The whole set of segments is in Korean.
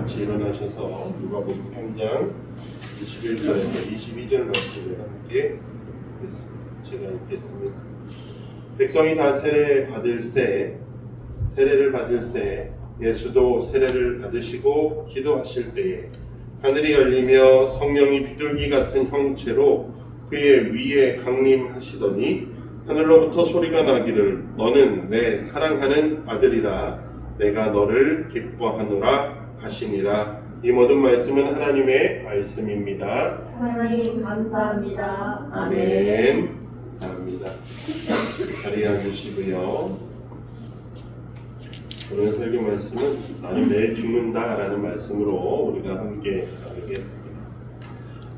같이 일어나셔서 누가복음 3장 21절에서 22절 말씀을 함께 읽겠습니다. 제가 읽겠습니다. 백성이 다 세례를 받을새 예수도 세례를 받으시고 기도하실 때에 하늘이 열리며 성령이 비둘기 같은 형체로 그의 위에 강림하시더니 하늘로부터 소리가 나기를 너는 내 사랑하는 아들이라 내가 너를 기뻐하노라 하시니라. 이 모든 말씀은 하나님의 말씀입니다. 하나님 감사합니다. 아멘. 감사합니다. 자리에 앉으시고요. 오늘 설교 말씀은 나는 내일 죽는다 라는 말씀으로 우리가 함께 나누겠습니다.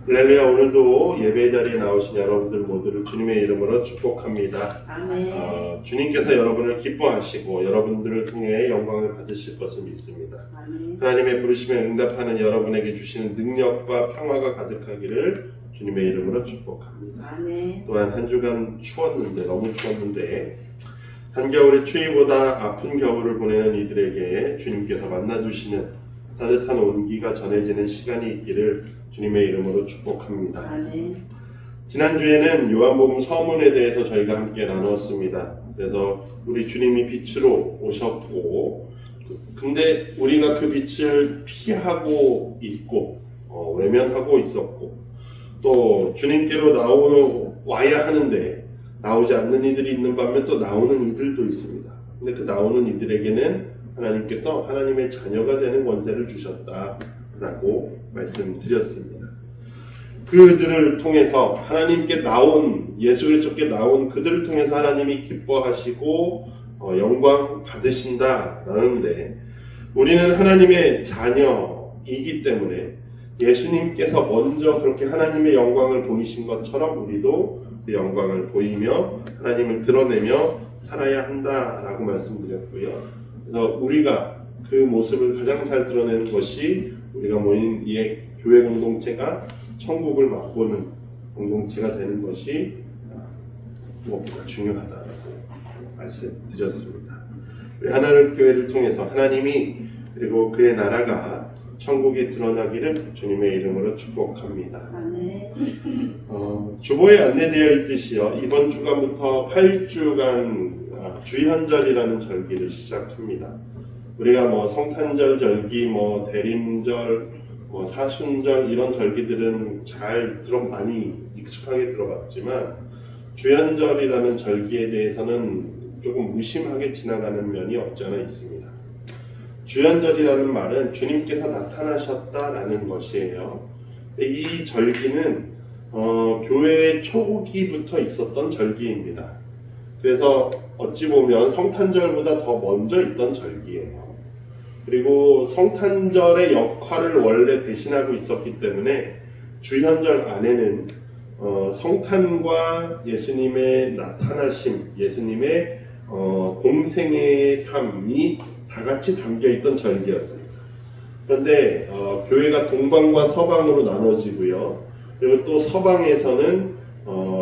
할렐루야. 오늘도 예배 자리에 나오신 여러분들 모두를 주님의 이름으로 축복합니다. 아멘. 주님께서 여러분을 기뻐하시고 여러분들을 통해 영광을 받으실 것을 믿습니다. 아멘. 하나님의 부르심에 응답하는 여러분에게 주시는 능력과 평화가 가득하기를 주님의 이름으로 축복합니다. 아멘. 또한 한 주간 너무 추웠는데 한겨울의 추위보다 아픈 겨울을 보내는 이들에게 주님께서 만나주시는 따뜻한 온기가 전해지는 시간이 있기를 주님의 이름으로 축복합니다. 아멘. 지난주에는 요한복음 서문에 대해서 저희가 함께 나누었습니다. 그래서 우리 주님이 빛으로 오셨고 근데 우리가 그 빛을 피하고 있고 외면하고 있었고 또 주님께로 와야 하는데 나오지 않는 이들이 있는 반면 또 나오는 이들도 있습니다. 근데 그 나오는 이들에게는 하나님께서 하나님의 자녀가 되는 권세를 주셨다라고 말씀드렸습니다. 그들을 통해서 하나님께 예수 그리스도께 나온 그들을 통해서 하나님이 기뻐하시고 영광 받으신다라는데 우리는 하나님의 자녀이기 때문에 예수님께서 먼저 그렇게 하나님의 영광을 보이신 것처럼 우리도 그 영광을 보이며 하나님을 드러내며 살아야 한다라고 말씀드렸고요. 그래서 우리가 그 모습을 가장 잘 드러내는 것이 우리가 모인 이 교회 공동체가 천국을 맛보는 공동체가 되는 것이 무엇보다 중요하다라고 말씀드렸습니다. 하나님 교회를 통해서 하나님이 그리고 그의 나라가 천국이 드러나기를 주님의 이름으로 축복합니다. 아멘. 주보에 안내되어 있듯이요. 이번 주간부터 8주간 주현절이라는 절기를 시작합니다. 우리가 성탄절 절기, 대림절, 사순절 이런 절기들은 많이 익숙하게 들어봤지만 주현절이라는 절기에 대해서는 조금 무심하게 지나가는 면이 없지 않아 있습니다. 주현절이라는 말은 주님께서 나타나셨다라는 것이에요. 이 절기는 교회의 초기부터 있었던 절기입니다. 그래서 어찌 보면 성탄절보다 더 먼저 있던 절기예요. 그리고 성탄절의 역할을 원래 대신하고 있었기 때문에 주현절 안에는 성탄과 예수님의 나타나심, 예수님의 공생의 삶이 다 같이 담겨있던 절기였습니다. 그런데 교회가 동방과 서방으로 나눠지고요. 그리고 또 서방에서는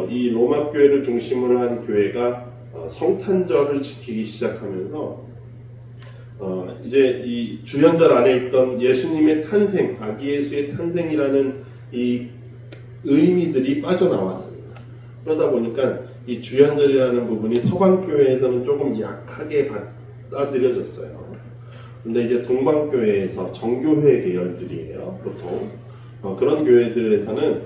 이 로마 교회를 중심으로 한 교회가 성탄절을 지키기 시작하면서 이제 이 주현절 안에 있던 예수님의 탄생, 아기 예수의 탄생이라는 이 의미들이 빠져나왔습니다. 그러다 보니까 이 주현절이라는 부분이 서방교회에서는 조금 약하게 받아들여졌어요. 근데 이제 동방교회에서 정교회 계열들이에요, 보통. 그런 교회들에서는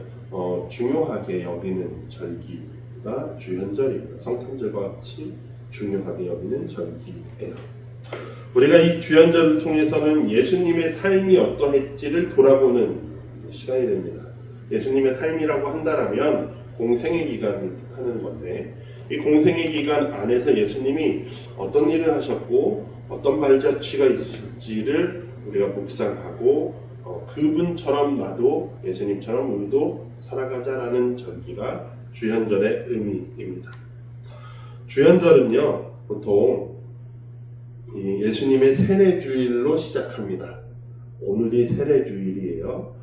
중요하게 여기는 절기가 주현절입니다. 성탄절과 같이 중요하게 여기는 절기예요. 우리가 이 주현절을 통해서는 예수님의 삶이 어떠했지를 돌아보는 시간이 됩니다. 예수님의 삶이라고 한다면 공생의 기간을 하는 건데 이 공생의 기간 안에서 예수님이 어떤 일을 하셨고 어떤 발자취가 있으실지를 우리가 묵상하고 그분처럼 나도 예수님처럼 우리도 살아가자라는 절기가 주현절의 의미입니다. 주현절은요 보통 예수님의 세례주일로 시작합니다. 오늘이 세례주일이에요.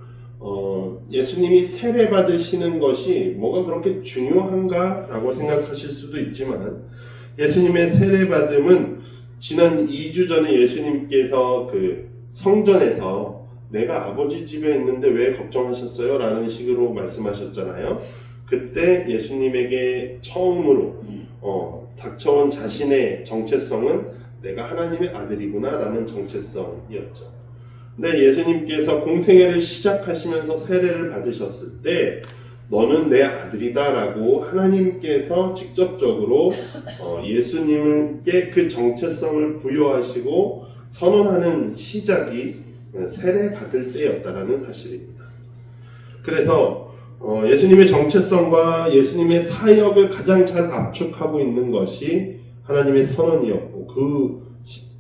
예수님이 세례 받으시는 것이 뭐가 그렇게 중요한가 라고 생각하실 수도 있지만 예수님의 세례 받음은 지난 2주 전에 예수님께서 그 성전에서 내가 아버지 집에 있는데 왜 걱정하셨어요? 라는 식으로 말씀하셨잖아요. 그때 예수님에게 처음으로 닥쳐온 자신의 정체성은 내가 하나님의 아들이구나 라는 정체성이었죠. 근데 예수님께서 공생애를 시작하시면서 세례를 받으셨을 때 너는 내 아들이다 라고 하나님께서 직접적으로 예수님께 그 정체성을 부여하시고 선언하는 시작이 세례 받을 때였다라는 사실입니다. 그래서 예수님의 정체성과 예수님의 사역을 가장 잘 압축하고 있는 것이 하나님의 선언이었고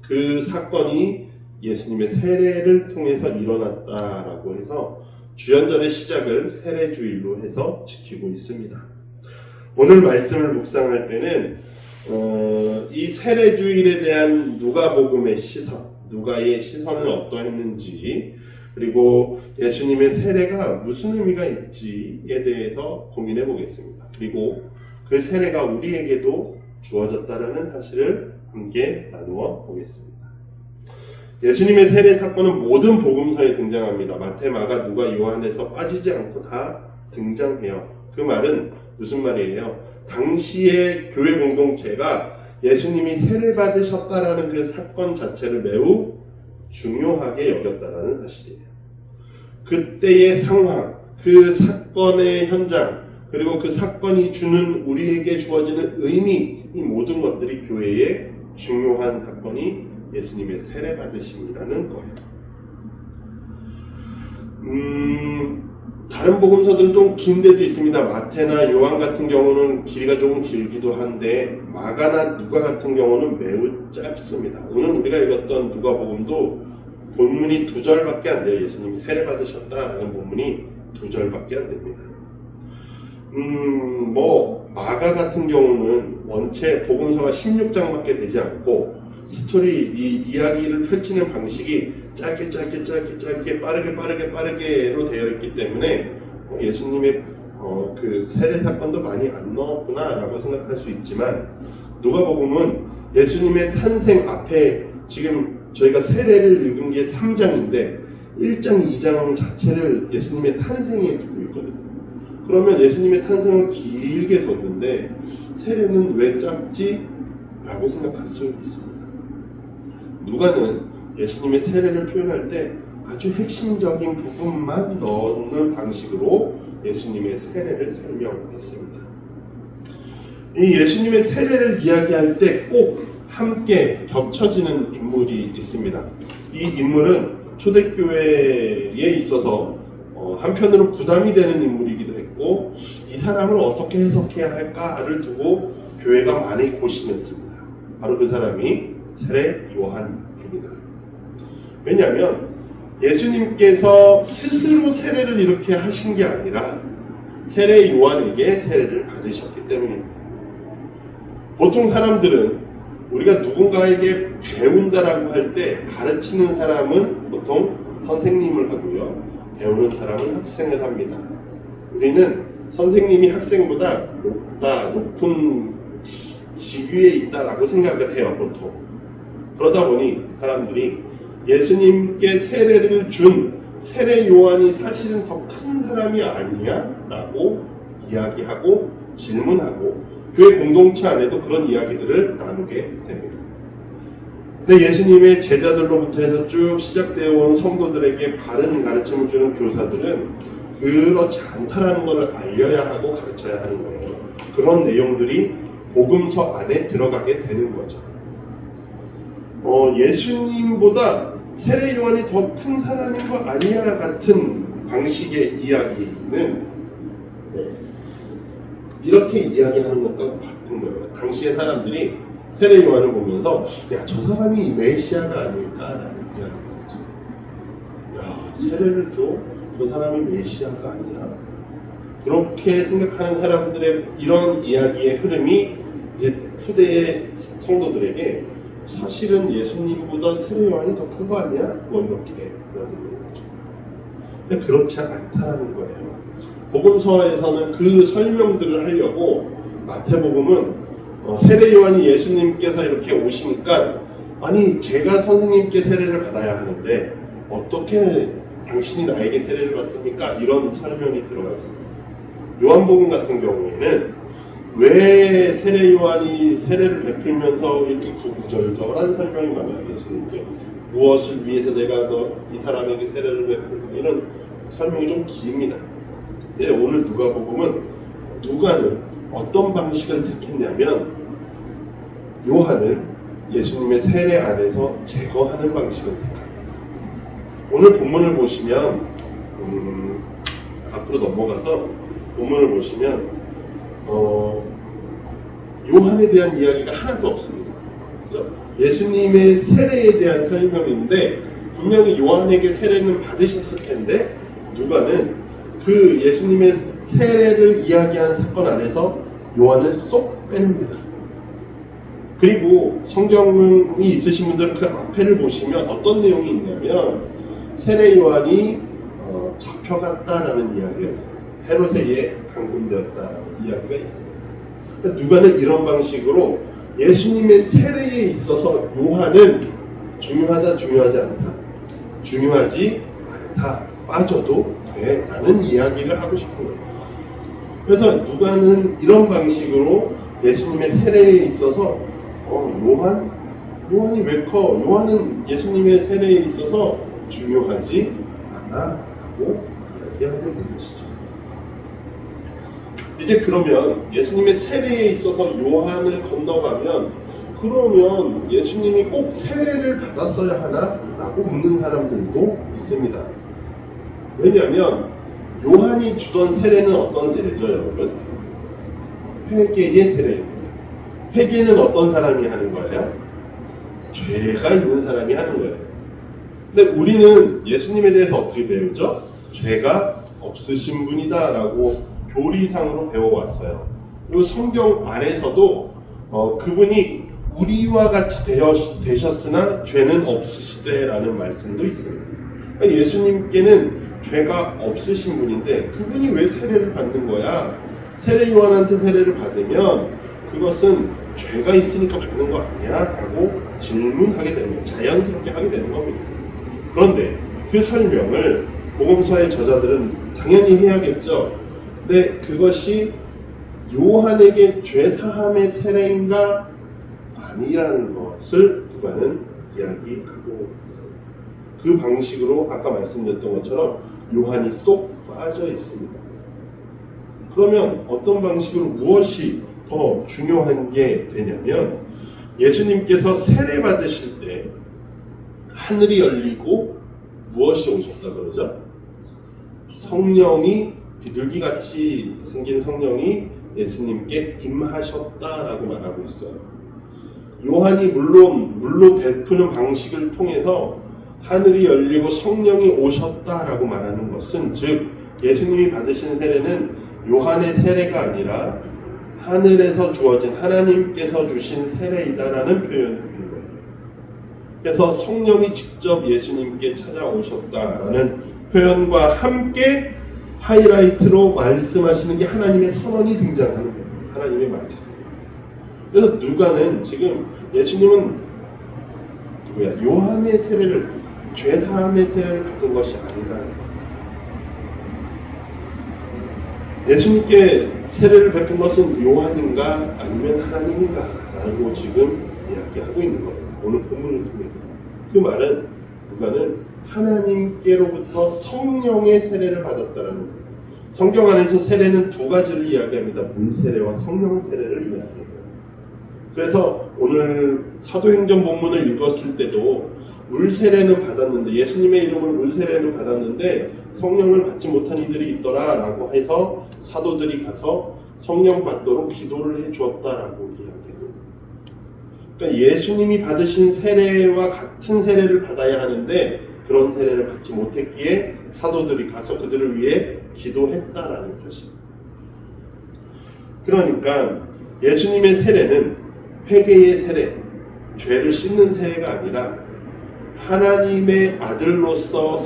그 사건이 예수님의 세례를 통해서 일어났다라고 해서 주연절의 시작을 세례주일로 해서 지키고 있습니다. 오늘 말씀을 묵상할 때는 이 세례주일에 대한 누가복음의 시선, 누가의 시선은 어떠했는지, 그리고 예수님의 세례가 무슨 의미가 있지에 대해서 고민해 보겠습니다. 그리고 그 세례가 우리에게도 주어졌다는 사실을 함께 나누어 보겠습니다. 예수님의 세례 사건은 모든 복음서에 등장합니다. 마태, 마가, 누가, 요한에서 빠지지 않고 다 등장해요. 그 말은 무슨 말이에요? 당시의 교회 공동체가 예수님이 세례 받으셨다라는 그 사건 자체를 매우 중요하게 여겼다라는 사실이에요. 그때의 상황, 그 사건의 현장, 그리고 그 사건이 주는 우리에게 주어지는 의미, 이 모든 것들이 교회의 중요한 사건이 예수님의 세례 받으심이라는 거예요. 다른 복음서들은 좀 긴 데도 있습니다. 마태나 요한 같은 경우는 길이가 조금 길기도 한데 마가나 누가 같은 경우는 매우 짧습니다. 오늘 우리가 읽었던 누가복음도 본문이 2절밖에 안 돼요. 예수님이 세례 받으셨다라는 본문이 2절밖에 안 됩니다. 마가 같은 경우는 원체 복음서가 16장밖에 되지 않고 스토리, 이 이야기를 펼치는 방식이 짧게 빠르게로 되어 있기 때문에 예수님의 그 세례 사건도 많이 안 넣었구나 라고 생각할 수 있지만, 누가복음은 예수님의 탄생 앞에 지금 저희가 세례를 읽은 게 3장인데 1장, 2장 자체를 예수님의 탄생에 두고 있거든요. 그러면 예수님의 탄생을 길게 뒀는데 세례는 왜 짧지? 라고 생각할 수 있습니다. 누가는 예수님의 세례를 표현할 때 아주 핵심적인 부분만 넣는 방식으로 예수님의 세례를 설명했습니다. 이 예수님의 세례를 이야기할 때 꼭 함께 겹쳐지는 인물이 있습니다. 이 인물은 초대교회에 있어서 한편으로 부담이 되는 인물이기도 했고, 이 사람을 어떻게 해석해야 할까를 두고 교회가 많이 고심했습니다. 바로 그 사람이 세례 요한입니다. 왜냐하면 예수님께서 스스로 세례를 이렇게 하신 게 아니라 세례 요한에게 세례를 받으셨기 때문입니다. 보통 사람들은 우리가 누군가에게 배운다라고 할 때 가르치는 사람은 보통 선생님을 하고요, 배우는 사람은 학생을 합니다. 우리는 선생님이 학생보다 높은 직위에 있다라고 생각을 해요, 보통. 그러다 보니 사람들이 예수님께 세례를 준 세례 요한이 사실은 더 큰 사람이 아니야? 라고 이야기하고 질문하고 교회 공동체 안에도 그런 이야기들을 나누게 됩니다. 근데 예수님의 제자들로부터 해서 쭉 시작되어 온 성도들에게 바른 가르침을 주는 교사들은 그렇지 않다라는 것을 알려야 하고 가르쳐야 하는 거예요. 그런 내용들이 복음서 안에 들어가게 되는 거죠. 예수님보다 세례 요한이 더 큰 사람인 거 아니야 같은 방식의 이야기는 이렇게 이야기하는 것과 같은 거예요. 당시의 사람들이 세례 요한을 보면서 야, 저 사람이 메시아가 아닐까라는 이야기를 했죠. 야, 세례를 줘? 저 사람이 메시아가 아니야? 그렇게 생각하는 사람들의 이런 이야기의 흐름이 이제 후대의 성도들에게 사실은 예수님보다 세례 요한이 더 큰 거 아니야? 뭐 이렇게 받아들이는 거죠. 근데 그렇지 않다는 거예요. 복음서에서는 그 설명들을 하려고 마태복음은 세례 요한이 예수님께서 이렇게 오시니까 아니 제가 선생님께 세례를 받아야 하는데 어떻게 당신이 나에게 세례를 받습니까? 이런 설명이 들어가 있습니다. 요한복음 같은 경우에는 왜 세례 요한이 세례를 베풀면서 이렇게 구구절절한 설명이 많아요. 예수님께 무엇을 위해서 내가 이 사람에게 세례를 베풀까, 이런 설명이 좀 깁니다. 예, 오늘 누가복음은 누가는 어떤 방식을 택했냐면 요한을 예수님의 세례 안에서 제거하는 방식을 택합니다. 오늘 본문을 보시면 앞으로 넘어가서 본문을 보시면 요한에 대한 이야기가 하나도 없습니다. 그렇죠? 예수님의 세례에 대한 설명인데 분명히 요한에게 세례는 받으셨을 텐데 누가는 그 예수님의 세례를 이야기하는 사건 안에서 요한을 쏙 뺍니다. 그리고 성경이 있으신 분들은 그 앞에를 보시면 어떤 내용이 있냐면 세례 요한이 잡혀갔다라는 이야기가 있어요. 헤롯에 의해 감금되었다라는 이야기가 있습니다. 그러니까 누가는 이런 방식으로 예수님의 세례에 있어서 요한은 중요하다, 중요하지 않다, 중요하지 않다, 빠져도 돼 라는 이야기를 하고 싶은 거예요. 그래서 누가는 이런 방식으로 예수님의 세례에 있어서 요한이 왜 커? 요한은 예수님의 세례에 있어서 중요하지 않아 라고 이야기하고 있는 것이죠. 이제 그러면 예수님의 세례에 있어서 요한을 건너가면 그러면 예수님이 꼭 세례를 받았어야 하나? 라고 묻는 사람들도 있습니다. 왜냐하면 요한이 주던 세례는 어떤 세례죠, 여러분? 회개의 세례입니다. 회개는 어떤 사람이 하는 거예요? 죄가 있는 사람이 하는 거예요. 근데 우리는 예수님에 대해서 어떻게 배우죠? 죄가 없으신 분이다 라고 교리상으로 배워왔어요. 그리고 성경 안에서도 그분이 우리와 같이 되셨으나 죄는 없으시되 라는 말씀도 있습니다. 그러니까 예수님께는 죄가 없으신 분인데 그분이 왜 세례를 받는 거야? 세례 요한한테 세례를 받으면 그것은 죄가 있으니까 받는 거 아니야? 라고 질문하게 되는 거예요. 자연스럽게 하게 되는 겁니다. 그런데 그 설명을 복음서의 저자들은 당연히 해야겠죠. 근데 그것이 요한에게 죄사함의 세례인가 아니라는 것을 누가는 이야기하고 있습니다. 그 방식으로 아까 말씀드렸던 것처럼 요한이 쏙 빠져 있습니다. 그러면 어떤 방식으로 무엇이 더 중요한 게 되냐면 예수님께서 세례 받으실 때 하늘이 열리고 무엇이 오셨다 그러죠? 성령이 비둘기같이 생긴 성령이 예수님께 임하셨다라고 말하고 있어요. 요한이 물로 베푸는 방식을 통해서 하늘이 열리고 성령이 오셨다라고 말하는 것은 즉 예수님이 받으신 세례는 요한의 세례가 아니라 하늘에서 주어진 하나님께서 주신 세례이다라는 표현인 거예요. 그래서 성령이 직접 예수님께 찾아오셨다라는 표현과 함께 하이라이트로 말씀하시는 게 하나님의 선언이 등장하는 거예요. 하나님의 말씀. 그래서 누가는 지금 예수님은 요한의 세례를 죄사함의 세례를 받은 것이 아니다. 예수님께 세례를 베푼 것은 요한인가 아니면 하나님인가 라고 지금 이야기하고 있는 겁니다. 오늘 본문을 통해 그 말은 누가는 하나님께로부터 성령의 세례를 받았다는 거예요. 성경 안에서 세례는 두 가지를 이야기합니다. 물세례와 성령 세례를 이야기해요. 그래서 오늘 사도행전 본문을 읽었을 때도 물세례는 받았는데 예수님의 이름으로 물세례는 받았는데 성령을 받지 못한 이들이 있더라 라고 해서 사도들이 가서 성령 받도록 기도를 해주었다라고 이야기해요. 그러니까 예수님이 받으신 세례와 같은 세례를 받아야 하는데 그런 세례를 받지 못했기에 사도들이 가서 그들을 위해 기도했다라는 것입니다. 그러니까 예수님의 세례는 회개의 세례, 죄를 씻는 세례가 아니라 하나님의 아들로서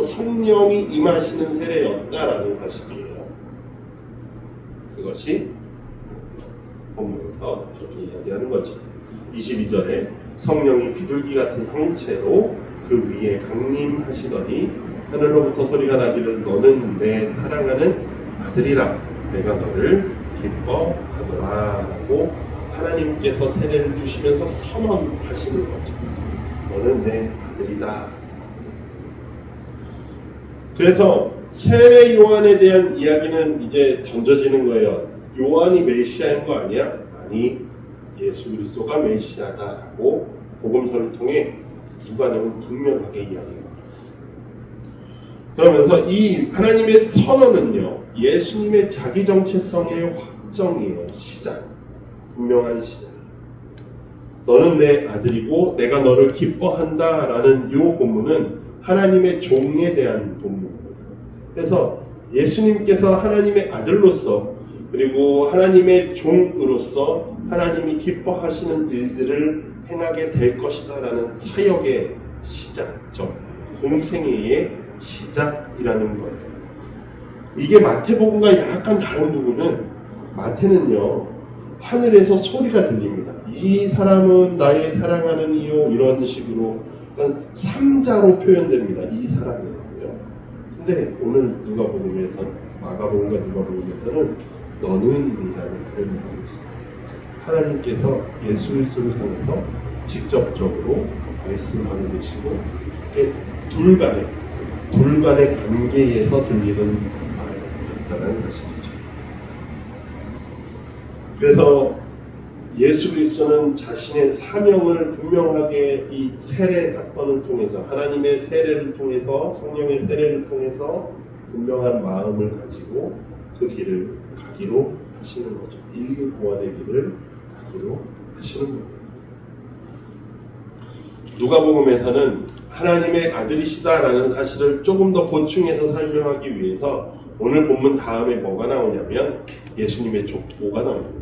성령이 임하시는 세례였다라는 사실이에요. 그것이 본문에서 이렇게 이야기하는 거죠. 22절에 성령이 비둘기 같은 형체로 그 위에 강림하시더니 하늘로부터 소리가 나기를 너는 내 사랑하는 아들이라 내가 너를 기뻐하노라 라고 하나님께서 세례를 주시면서 선언하시는 거죠. 너는 내 아들이다. 그래서 세례 요한에 대한 이야기는 이제 던져지는 거예요. 요한이 메시아인 거 아니야? 아니, 예수 그리스도가 메시아다라고 복음서를 통해 누가는 분명하게 이야기합니다. 그러면서 이 하나님의 선언은요, 예수님의 자기 정체성의 확정이에요. 시작. 분명한 시작. 너는 내 아들이고 내가 너를 기뻐한다 라는 이 본문은 하나님의 종에 대한 본문입니다. 그래서 예수님께서 하나님의 아들로서 그리고 하나님의 종으로서 하나님이 기뻐하시는 일들을 행하게 될 것이다 라는 사역의 시작점, 공생애의 시작이라는 거예요. 이게 마태복음과 약간 다른 부분은 마태는요, 하늘에서 소리가 들립니다. 이 사람은 나의 사랑하는 이요, 이런 식으로 그러니까 3자로 표현됩니다. 이 사람이고요. 근데 오늘 누가복음에서, 마가복음과 누가복음에서는 너는 이라는 표현을 하고 있습니다. 하나님께서 예수 그리스도를 향해서 직접적으로 말씀하고 계시고 둘 간의 관계에서 들리는 말이었다는 사실이죠. 그래서 예수 그리스도는 자신의 사명을 분명하게 이 세례 사건을 통해서 하나님의 세례를 통해서 성령의 세례를 통해서 분명한 마음을 가지고 그 길을 가기로 하시는 거죠. 인류 구원의 길을 가기로 하시는 겁니다. 누가복음에서는 하나님의 아들이시다라는 사실을 조금 더 보충해서 설명하기 위해서 오늘 본문 다음에 뭐가 나오냐면 예수님의 족보가 나옵니다.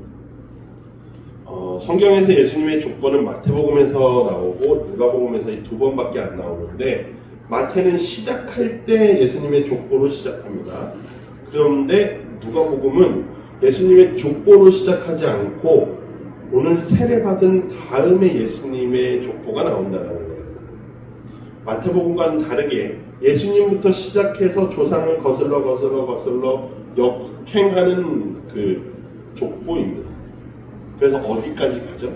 성경에서 예수님의 족보는 마태복음에서 나오고 누가복음에서 이 2번밖에 안 나오는데 마태는 시작할 때 예수님의 족보로 시작합니다. 그런데 누가복음은 예수님의 족보로 시작하지 않고 오늘 세례받은 다음에 예수님의 족보가 나온다는 거예요. 마태복음과는 다르게 예수님부터 시작해서 조상을 거슬러 역행하는 그 족보입니다. 그래서 어디까지 가죠?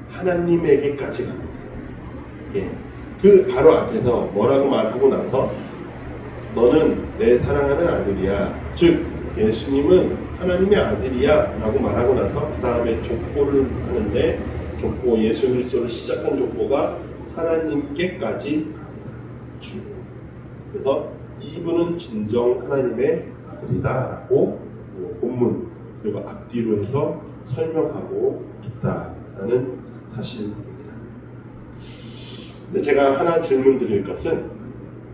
하나님에게까지 갑니다. 예. 그 바로 앞에서 뭐라고 말하고 나서 너는 내 사랑하는 아들이야. 즉 예수님은 하나님의 아들이야 라고 말하고 나서 그 다음에 족보를 하는데 족보, 예수 그리스도를 시작한 족보가 하나님께까지 주고, 그래서 이분은 진정 하나님의 아들이다 라고 본문 그리고 앞뒤로 해서 설명하고 있다라는 사실입니다. 근데 제가 하나 질문 드릴 것은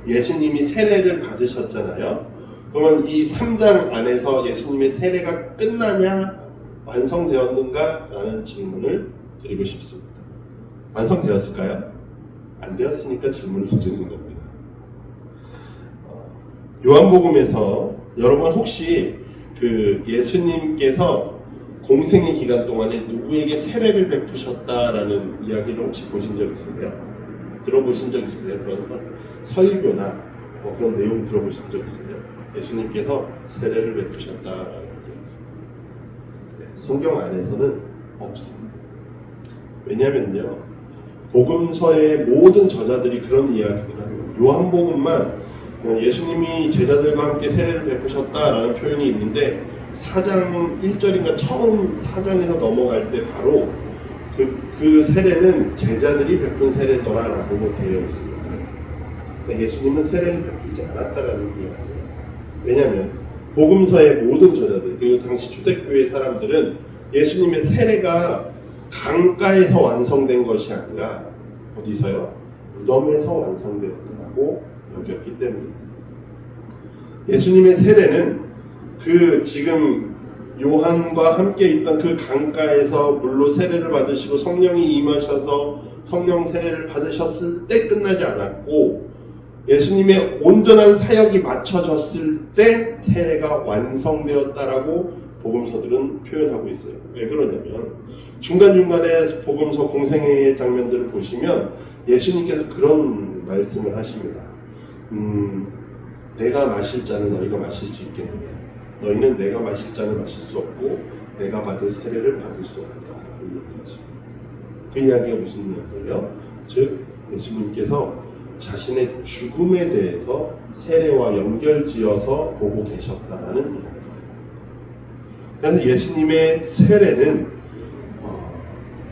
예수님이 세례를 받으셨잖아요. 그러면 이 3장 안에서 예수님의 세례가 끝나냐 완성되었는가 라는 질문을 드리고 싶습니다. 완성되었을까요? 안 되었으니까 질문을 드리는 겁니다. 요한복음에서 여러분 혹시 그 예수님께서 공생의 기간 동안에 누구에게 세례를 베푸셨다라는 이야기를 혹시 보신 적 있으세요? 들어보신 적 있으세요? 그런 설교나 뭐 그런 내용 들어보신 적 있으세요? 예수님께서 세례를 베푸셨다라는 이야기. 네, 성경 안에서는 없습니다. 왜냐면요, 복음서의 모든 저자들이 그런 이야기를 합니다. 요한복음만 예수님이 제자들과 함께 세례를 베푸셨다라는 표현이 있는데 4장 1절인가 처음 4장에서 넘어갈 때 바로 그 세례는 제자들이 베푼 세례더라라고 되어 있습니다. 예수님은 세례를 베풀지 않았다라는 이야기예요. 왜냐하면 복음서의 모든 저자들 그리고 당시 초대교회 사람들은 예수님의 세례가 강가에서 완성된 것이 아니라 어디서요? 무덤에서 완성되었다고 여겼기 때문입니다. 예수님의 세례는 그 지금 요한과 함께 있던 그 강가에서 물로 세례를 받으시고 성령이 임하셔서 성령 세례를 받으셨을 때 끝나지 않았고 예수님의 온전한 사역이 맞춰졌을 때 세례가 완성되었다라고 복음서들은 표현하고 있어요. 왜 그러냐면 중간중간에 복음서 공생애의 장면들을 보시면 예수님께서 그런 말씀을 하십니다. 내가 마실 잔을 너희가 마실 수 있겠느냐? 너희는 내가 마실 잔을 마실 수 없고 내가 받을 세례를 받을 수 없다. 그 이야기가 무슨 이야기예요? 즉 예수님께서 자신의 죽음에 대해서 세례와 연결지어서 보고 계셨다라는 이야기입니다. 그래서 예수님의 세례는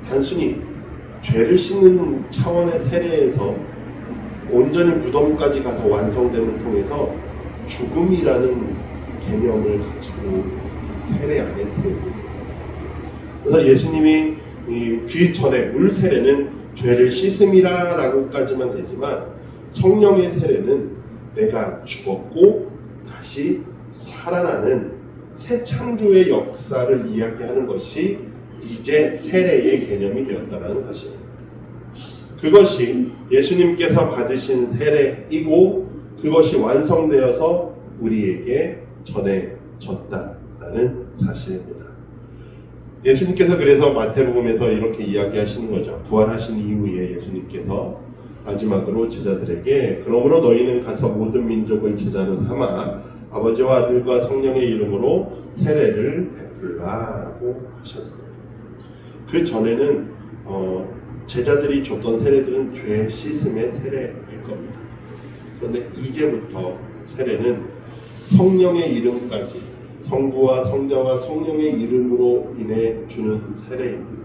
단순히 죄를 씻는 차원의 세례에서 온전히 무덤까지 가서 완성됨을 통해서 죽음이라는 개념을 가지고 세례 안에 들어옵니다. 그래서 예수님이 그 전에 물 세례는 죄를 씻음이라고까지만 되지만 성령의 세례는 내가 죽었고 다시 살아나는 새 창조의 역사를 이야기하는 것이 이제 세례의 개념이 되었다는 사실입니다. 그것이 예수님께서 받으신 세례이고 그것이 완성되어서 우리에게 전해졌다라는 사실입니다. 예수님께서 그래서 마태복음에서 이렇게 이야기하시는 거죠. 부활하신 이후에 예수님께서 마지막으로 제자들에게 그러므로 너희는 가서 모든 민족을 제자로 삼아 아버지와 아들과 성령의 이름으로 세례를 베풀라라고 하셨어요. 그 전에는 제자들이 줬던 세례들은 죄 씻음의 세례일 겁니다. 그런데 이제부터 세례는 성령의 이름까지 성부와 성자와 성령의 이름으로 인해 주는 세례입니다.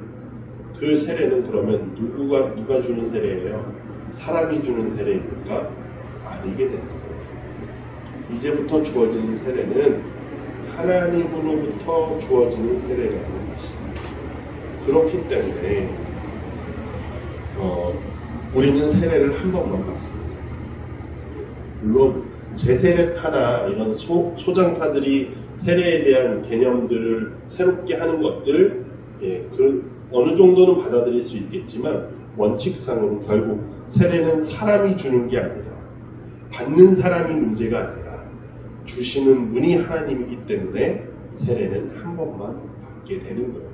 그 세례는 그러면 누가 주는 세례예요? 사람이 주는 세례입니까? 아니게 됩니다. 이제부터 주어지는 세례는 하나님으로부터 주어지는 세례라는 것입니다. 그렇기 때문에 우리는 세례를 한 번만 받습니다. 물론 제세례파나 이런 소장파들이 세례에 대한 개념들을 새롭게 하는 것들 어느 정도는 받아들일 수 있겠지만 원칙상으로 결국 세례는 사람이 주는 게 아니라 받는 사람이 문제가 아니라 주시는 분이 하나님이기 때문에 세례는 한 번만 받게 되는 거예요.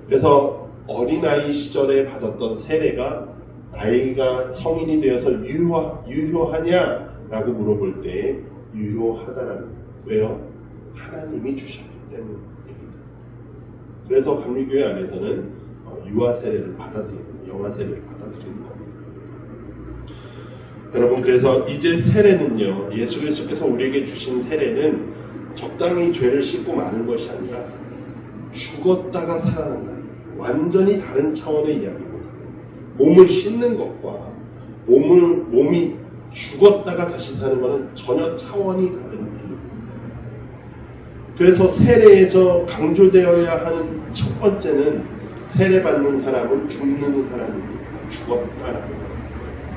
그래서 어린아이 시절에 받았던 세례가 나이가 성인이 되어서 유효하냐라고 물어볼 때 유효하다라는 거예요. 왜요? 하나님이 주셨기 때문입니다. 그래서 감리교회 안에서는 유아 세례를 받아들이고 영아 세례를 받아들이는 겁니다. 여러분, 그래서 이제 세례는요, 예수 그리스도께서 우리에게 주신 세례는 적당히 죄를 씻고 마는 것이 아니라 죽었다가 살아난다. 완전히 다른 차원의 이야기입니다. 몸을 씻는 것과 몸이 죽었다가 다시 사는 것은 전혀 차원이 다른 일입니다. 그래서 세례에서 강조되어야 하는 첫 번째는 세례받는 사람은 죽는 사람입니다. 죽었다라는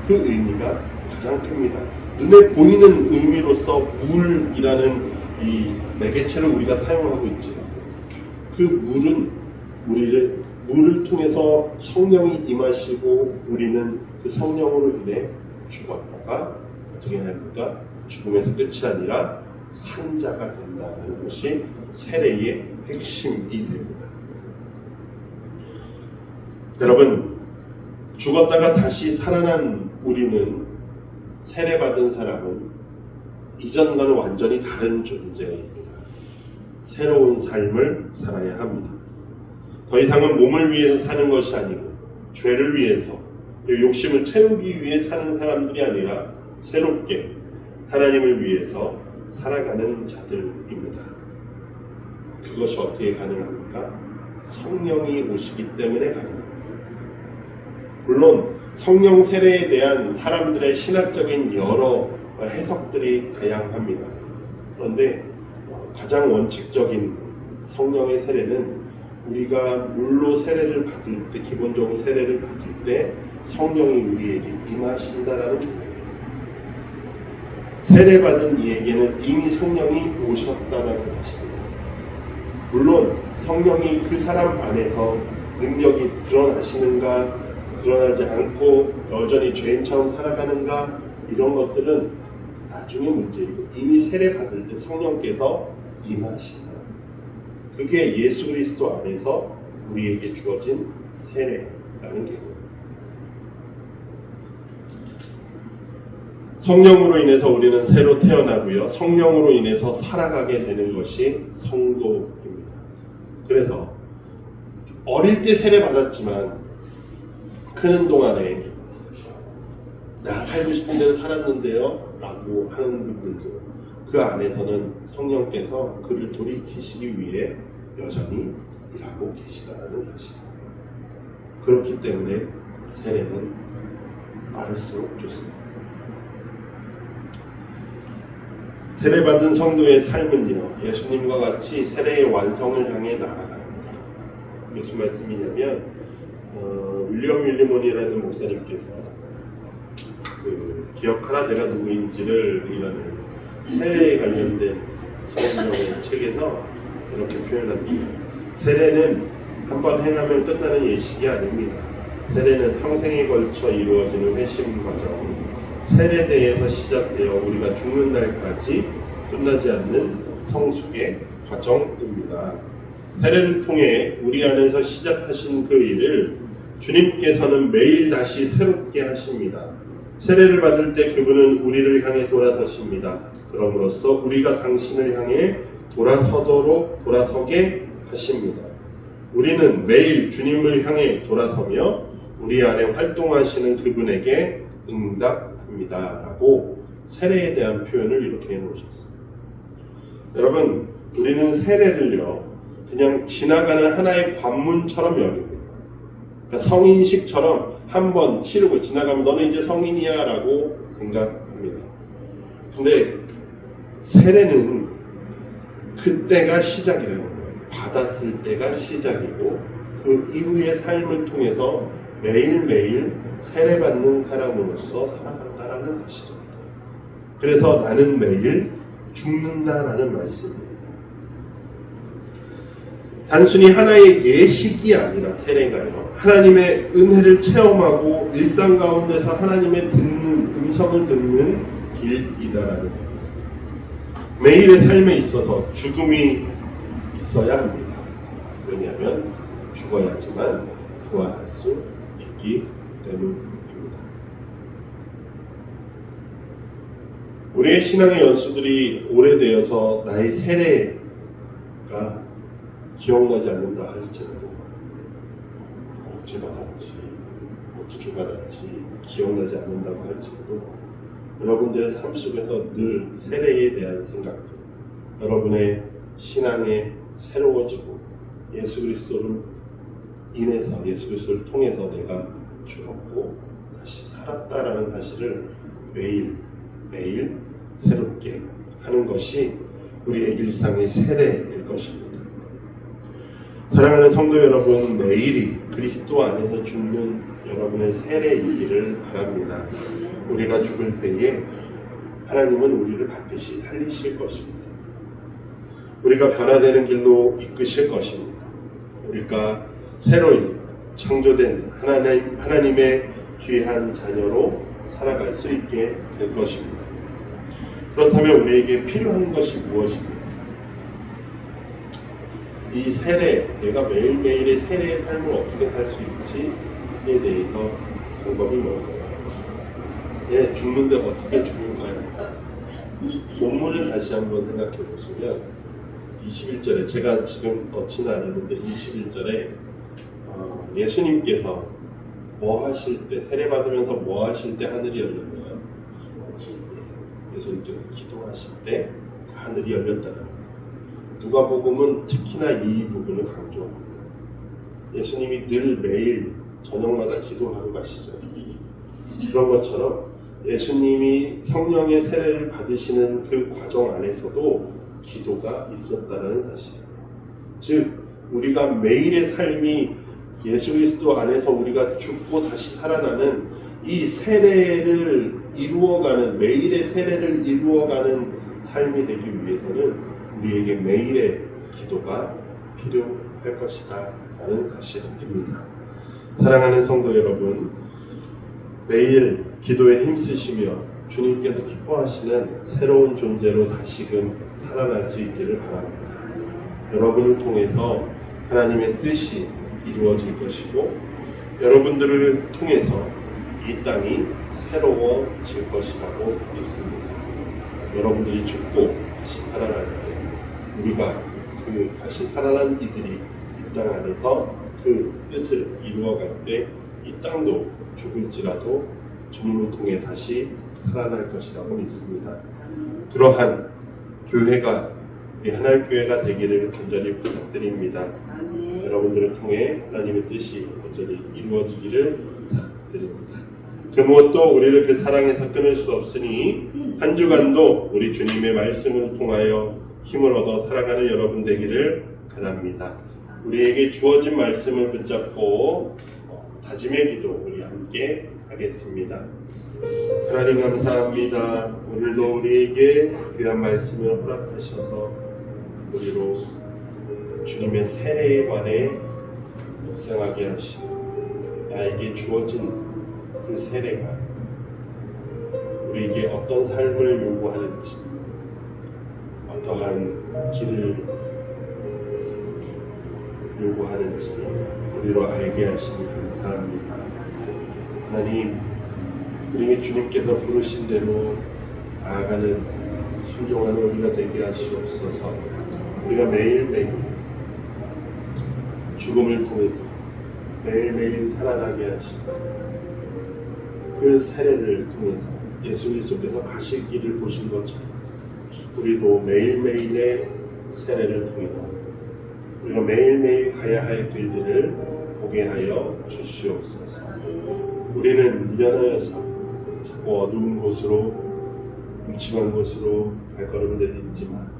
그 의미가 가장 큽니다. 눈에 보이는 의미로서 물이라는 이 매개체를 우리가 사용하고 있지만 그 물은 물을 통해서 성령이 임하시고 우리는 그 성령으로 인해 죽었다가 어떻게 합니까? 죽음에서 끝이 아니라 산자가 된다는 것이 세례의 핵심이 됩니다. 여러분, 죽었다가 다시 살아난 우리는 세례받은 사람은 이전과는 완전히 다른 존재입니다. 새로운 삶을 살아야 합니다. 더 이상은 몸을 위해서 사는 것이 아니고 죄를 위해서 욕심을 채우기 위해 사는 사람들이 아니라 새롭게 하나님을 위해서 살아가는 자들입니다. 그것이 어떻게 가능합니까? 성령이 오시기 때문에 가능합니다. 물론 성령 세례에 대한 사람들의 신학적인 여러 해석들이 다양합니다. 그런데 가장 원칙적인 성령의 세례는 우리가 물로 세례를 받을 때, 기본적으로 세례를 받을 때 성령이 우리에게 임하신다라는 개념입니다. 세례받은 이에게는 이미 성령이 오셨다는 것입니다. 물론 성령이 그 사람 안에서 능력이 드러나시는가, 드러나지 않고 여전히 죄인처럼 살아가는가, 이런 것들은 나중에 문제이고 이미 세례받을 때 성령께서 임하신다. 그게 예수 그리스도 안에서 우리에게 주어진 세례라는 개념입니다. 성령으로 인해서 우리는 새로 태어나고요. 성령으로 인해서 살아가게 되는 것이 성도입니다. 그래서 어릴 때 세례 받았지만 크는 동안에 나 살고 싶은 대로 살았는데요 라고 하는 분들도 그 안에서는 성령께서 그를 돌이키시기 위해 여전히 일하고 계시다는 사실. 그렇기 때문에 세례는 빠를수록 좋습니다. 세례받은 성도의 삶은요, 예수님과 같이 세례의 완성을 향해 나아갑니다. 무슨 말씀이냐면 윌리엄 윌리몬이라는 목사님께서 기억하라 내가 누구인지를 이라는 세례에 관련된 성경의 책에서 이렇게 표현합니다. 세례는 한번 행하면 끝나는 예식이 아닙니다. 세례는 평생에 걸쳐 이루어지는 회심 과정, 세례대에서 시작되어 우리가 죽는 날까지 끝나지 않는 성숙의 과정입니다. 세례를 통해 우리 안에서 시작하신 그 일을 주님께서는 매일 다시 새롭게 하십니다. 세례를 받을 때 그분은 우리를 향해 돌아서십니다. 그럼으로써 우리가 당신을 향해 돌아서게 하십니다. 우리는 매일 주님을 향해 돌아서며 우리 안에 활동하시는 그분에게 응답합니다. 라고 세례에 대한 표현을 이렇게 해놓으셨습니다. 여러분, 우리는 세례를요, 그냥 지나가는 하나의 관문처럼 여깁니다. 그러니까 성인식처럼 한번 치르고 지나가면 너는 이제 성인이야 라고 생각합니다. 근데 세례는 그때가 시작이라는 거예요. 받았을 때가 시작이고 그 이후의 삶을 통해서 매일매일 세례받는 사람으로서 살아간다라는 사실입니다. 그래서 나는 매일 죽는다라는 말씀입니다. 단순히 하나의 예식이 아니라 세례가요, 하나님의 은혜를 체험하고 일상 가운데서 하나님의 음성을 듣는 길이다라는 겁니다. 매일의 삶에 있어서 죽음이 있어야 합니다. 왜냐하면 죽어야지만 부활할 수 있기 때문입니다. 우리의 신앙의 연수들이 오래되어서 나의 세례가 기억나지 않는다 할지라도 언제 받았지, 어떻게 받았지 기억나지 않는다고 할지라도 여러분들의 삶 속에서 늘 세례에 대한 생각들, 여러분의 신앙에 새로워지고 예수 그리스도를 인해서, 예수 그리스도를 통해서 내가 죽었고 다시 살았다라는 사실을 매일 새롭게 하는 것이 우리의 일상의 세례일 것입니다. 사랑하는 성도 여러분, 매일이 그리스도 안에서 죽는 여러분의 세례이기를 바랍니다. 우리가 죽을 때에 하나님은 우리를 반드시 살리실 것입니다. 우리가 변화되는 길로 이끄실 것입니다. 우리가 새로이 창조된 하나님의 귀한 자녀로 살아갈 수 있게 될 것입니다. 그렇다면 우리에게 필요한 것이 무엇입니까? 이 세례, 내가 매일매일의 세례의 삶을 어떻게 살 수 있지에 대해서 방법이 뭘까요? 죽는데 어떻게 죽을까요? 본문을 다시 한번 생각해 보시면 21절에, 제가 지금 넣지는 않았는데 21절에 예수님께서 뭐 하실 때, 세례 받으면서 뭐 하실 때 하늘이 열렸나요? 예수님께서 기도하실 때 하늘이 열렸다는 거예요. 누가복음은 특히나 이 부분을 강조합니다. 예수님이 늘 매일 저녁마다 기도하러 가시죠. 그런 것처럼 예수님이 성령의 세례를 받으시는 그 과정 안에서도 기도가 있었다는 사실이에요. 즉 우리가 매일의 삶이 예수 그리스도 안에서 우리가 죽고 다시 살아나는 이 세례를 이루어가는, 매일의 세례를 이루어가는 삶이 되기 위해서는 우리에게 매일의 기도가 필요할 것이다 라는 사실입니다. 사랑하는 성도 여러분, 매일 기도에 힘쓰시며 주님께서 기뻐하시는 새로운 존재로 다시금 살아날 수 있기를 바랍니다. 여러분을 통해서 하나님의 뜻이 이루어질 것이고 여러분들을 통해서 이 땅이 새로워질 것이라고 믿습니다. 여러분들이 죽고 다시 살아날 때 우리가 그 다시 살아난 이들이 이 땅 안에서 그 뜻을 이루어갈 때 이 땅도 죽을지라도 주님을 통해 다시 살아날 것이라고 믿습니다. 그러한 교회가 우리 하나님교회가 되기를 간절히 부탁드립니다. 아멘. 여러분들을 통해 하나님의 뜻이 온전히 이루어지기를 부탁드립니다. 그 무엇도 우리를 그 사랑에서 끊을 수 없으니 한 주간도 우리 주님의 말씀을 통하여 힘을 얻어 살아가는 여러분 되기를 바랍니다. 우리에게 주어진 말씀을 붙잡고 다짐의 기도 우리 함께 하겠습니다. 하나님 감사합니다. 오늘도 우리에게 귀한 말씀을 허락하셔서 우리로 주님의 세례에 관해 묵상하게 하시고 나에게 주어진 그 세례가 우리에게 어떤 삶을 요구하는지 어떠한 길을 요구하는지 우리로 알게 하시니 감사합니다. 하나님 우리에게 주님께서 부르신 대로 나아가는 순종하는 우리가 되게 하시옵소서. 우리가 매일매일 죽음을 통해서 매일매일 살아나게 하시고 그 세례를 통해서 예수 그리스도께서 가실 길을 보신 것처럼 우리도 매일매일의 세례를 통해서 우리가 매일매일 가야 할 길들을 보게 하여 주시옵소서. 우리는 미련하여서 자꾸 어두운 곳으로 음침한 곳으로 발걸음을 내딛지만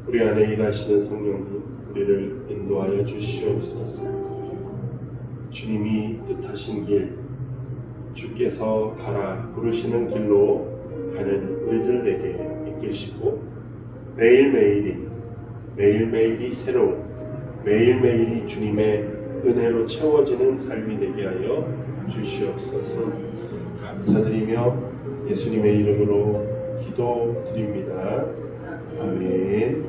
우리 안에 일하시는 성령님 우리를 인도하여 주시옵소서. 주님이 뜻하신 길 주께서 가라 부르시는 길로 가는 우리들에게 이끄시고 매일매일이 새로운 매일매일이 주님의 은혜로 채워지는 삶이 되게 하여 주시옵소서. 감사드리며 예수님의 이름으로 기도드립니다. 아멘.